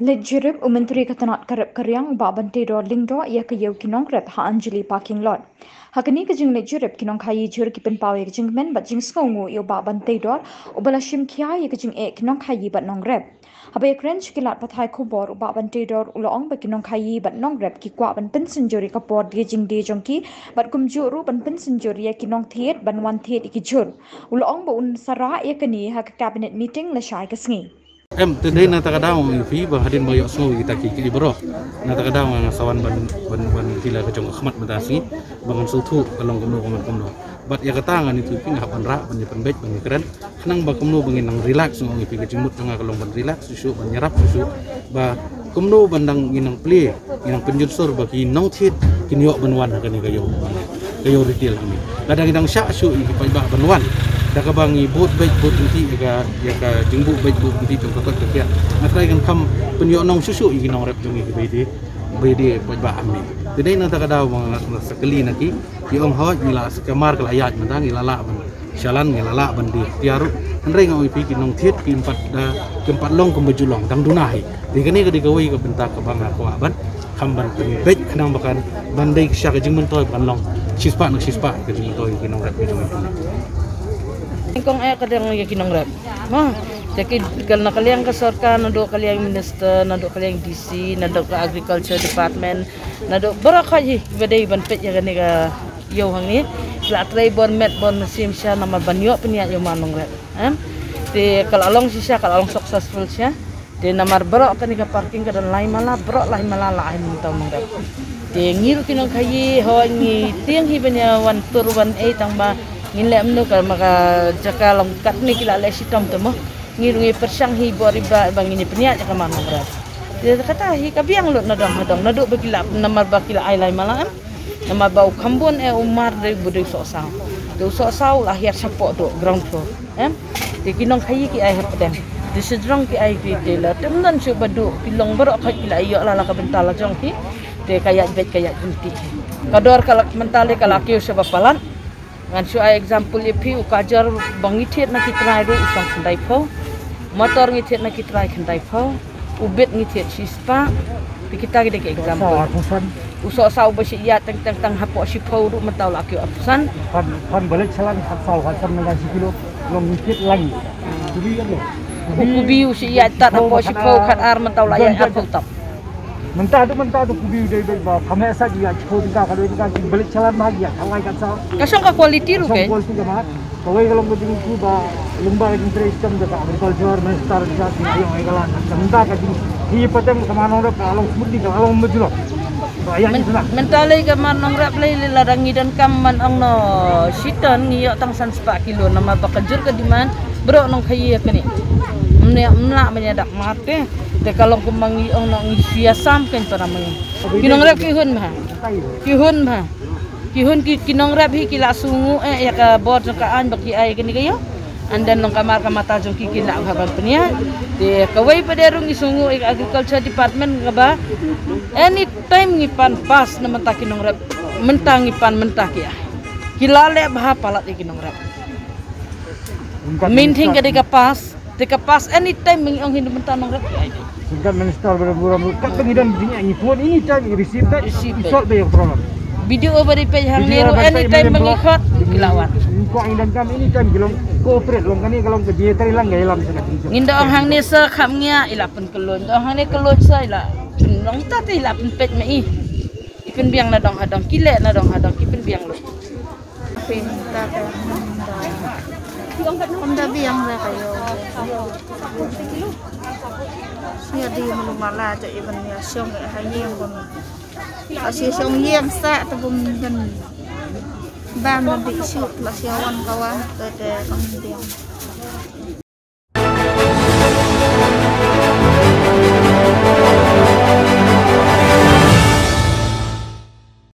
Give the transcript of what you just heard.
Lejirip Menteri Ketanat Karep Karyang Ba Bante Do Lingdo ia ke yau kinong rep ha Anjali parking lot. Hakani ke jing lejirip kinong kayi jur ki pen pawe ke jing men bat jing skongu yo Ba Bante Do ubala shim kia ye ke jing e kinong kayi bat nong rep. Habai krench kilat pathai kubor Ba Bante Do ulong ba kinong kayi bat nong rep ki kwa ban pen senjuri kapor de jing de jongki bat kumju ru ban pen senjuri ye kinong thied ban wan thied ki jur. Ulong ba un sara ye kani ha cabinet meeting la shai ke sngi. Today na takadaw ang ipi ba hadin mo yosu kita kiki bro na takadaw ang sawan ban kila kejong khmat matasi bangan sutu kalong kumno bat ya katangan itu pi ngap ra ban penbej ban keren nang ba kumno bangin nang relax ngong ipi kejimut nga kalong ban relax susu ban nyerap susu ba kumno bandang ginang play ginang penjunsur bagi nong thit kinyo banwan kani kayo retail kini kadang ginang sya su ipi paidbah banwan dah bangi bot baik bot nanti ya jengbu baik bot nanti tong kakak kakak natrai kan kam penyoknong susu iki nong rep jong iki bede paidbah ami jadi nang takadaw mga sekali naki di om hot mila sekamar kelayat mentang ilala ban shalan ilala ban di tiaru nrei ngau ipi kinong thiet ki empat long kembejulong tang dunahi di kani ke digawai ke bentak ke banga ko aban kamban penbej kenang bakan bandai syak jeng mentoy ban long sispa ke jeng mentoy kinong rep jong iki Kong kadang lagi kinong rep. Jadi kalau nak kalian ke sarkan, nado kalian minister, nado kalian DC, nado ke agriculture department, nado berakah je bedai ban pet yang ni ke yo hang ni. Kelat tray bon met bon mesin sya nama banyo peniat yo manong rep. Di kalau along sisa kalau along successful sya, di namar berak kan ni ke parking ke dan lain malah berak lain malah lain mentau mengrep. Di ngiru kinong kayi ho ngi tiang hi banya wan tur wan tang ba ngilek menu kalau maka jaka longkat ni kila le sitom tu mah ngirungi persang hi boriba bang ini peniat jaka mana berat dia kata hi kabiang lut nadong naduk bakila namar bakila ai lai malam namar bau kambun umar dari budai sok sau lahir sapok tu ground floor di kinong kayi ki ai hapdem di sedrong ki ai ki tela temnan su badu pilong berok kai kila iyo la ka bentala jong ki de kayak bet kayak inti kador kalau mentale kalau kiu sebab palan ngan su example ipi ukajar bangi thiet na kitrai ru usang khandai pho motor ngi thiet na kitrai khandai pho ubet ngi thiet sispa kita gede ke example usok sau besi ya teng hapo si pho ru mentau la ki opsan pan balik salan sau hasan dengan kilo long thiet lagi kubi kan lo kubi usi ya tat hapo si pho khat ar mentau la ya hapo tap mentah tu kubi dari ba kami asa dia cukup kalau ini balik jalan bahagia kalau ikan sah kasong ka quality ru ke quality ka mat kalau kalau begini ku ba lembaga interest dekat agriculture minister dia ayo igalan mentah ka di patem kemana ora kalau mudi kalau mejulok ayahnya senang mentale ka manong rap lay larangi dan kamman ang no siton ngiyo tang san 4 kilo nama bakajur ka diman bro nong khayi ka ni mna menyadak mate de kalau kemangi ong nong siasam kan para mangi kinong rap kihun kinong rap hi kila sungu ya ka bor kaan baki ai kini kayo andan nong kamar kamata jong kila haban penia de kawai paderung isungu agriculture department ngaba anytime ngipan pas na menta kinong rap mentang ngipan mentah kia kila le bah palat kinong rap minting ka deka pas anytime mengiong hindu mentah nong rap kia Singkat minister berburam kat pengidan dinyanyi phone ini time receive that solve the problem video over di page hang niru anytime mengikut kilawan ko ang dan kam ini time gilong cooperate long kani kalau kejetari lang gailam sangat ngindo ang hang ni sa kham ngia ilapen kelun do hang ni kelun sa ila long ta ti ilapen page mai ipen biang na dong hadong kile na dong hadong ipen biang lu pinta ka Onda biang na kayo. Siya di malumala to even ya siyong hayeng bon. Kasi siyong yem sa to bum gan ban di shoot la siyawan kawan to te pang biang.